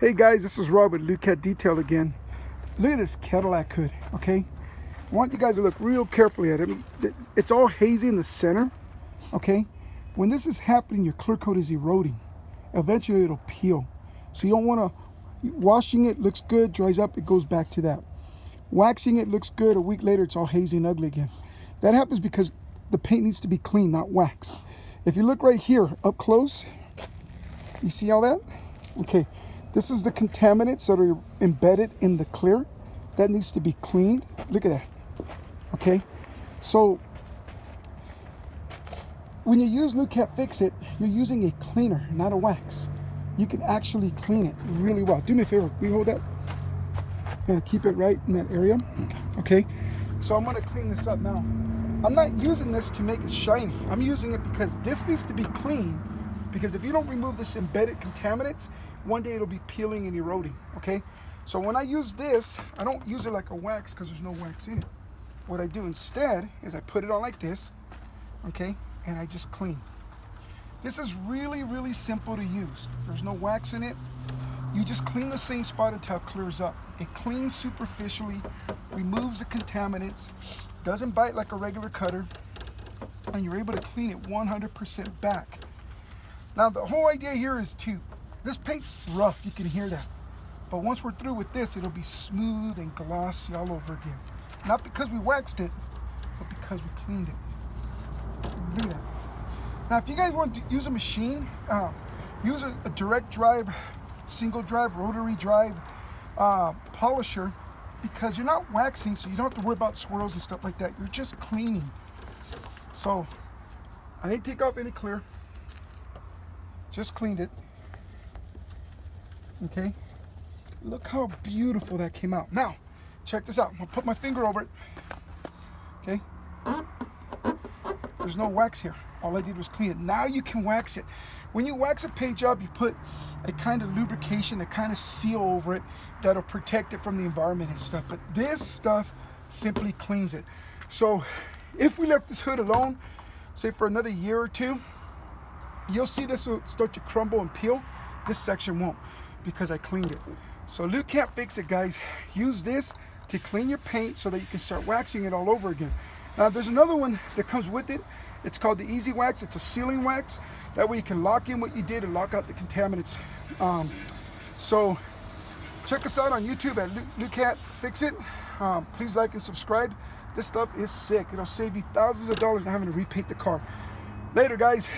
Hey guys, this is Rob with Lukat Detail again. Look at this Cadillac hood, okay? I want you guys to look real carefully at it. It's all hazy in the center, okay? When this is happening, your clear coat is eroding. Eventually it'll peel. So you don't want to, washing it looks good, dries up, it goes back to that. Waxing it looks good, a week later it's all hazy and ugly again. That happens because the paint needs to be clean, not waxed. If you look right here, up close, you see all that? Okay. This is the contaminants that are embedded in the clear. That needs to be cleaned. Look at that. Okay. So when you use Lukat Fix It, you're using a cleaner, not a wax. You can actually clean it really well. Do me a favor. Will you hold that? I'm going to keep it right in that area. Okay. So I'm going to clean this up now. I'm not using this to make it shiny. I'm using it because this needs to be clean. Because if you don't remove this embedded contaminants, one day it'll be peeling and eroding, okay? So when I use this, I don't use it like a wax because there's no wax in it. What I do instead is I put it on like this, okay? And I just clean. This is really, really simple to use. There's no wax in it. You just clean the same spot until it clears up. It cleans superficially, removes the contaminants, doesn't bite like a regular cutter, and you're able to clean it 100% back. Now the whole idea here is this paint's rough, you can hear that. But once we're through with this, it'll be smooth and glossy all over again. Not because we waxed it, but because we cleaned it. Look at that. Now if you guys want to use a machine, use a direct drive, single drive, rotary drive polisher, because you're not waxing, so you don't have to worry about swirls and stuff like that. You're just cleaning. So I didn't take off any clear. Just cleaned it. Okay, look how beautiful that came out. Now check this out. I'm gonna put my finger over it. Okay, there's no wax here. All I did was clean it. Now you can wax it. When you wax a paint job, you put a kind of lubrication, a kind of seal over it that'll protect it from the environment and stuff. But this stuff simply cleans it. So if we left this hood alone, say for another year or two, you'll see this will start to crumble and peel. This section won't, because I cleaned it. So Lukat Fix It, guys. Use this to clean your paint so that you can start waxing it all over again. Now there's another one that comes with it. It's called the Easy Wax. It's a sealing wax. That way you can lock in what you did and lock out the contaminants. So check us out on YouTube at Lukat Fix It. Please like and subscribe. This stuff is sick. It'll save you thousands of dollars not having to repaint the car. Later, guys.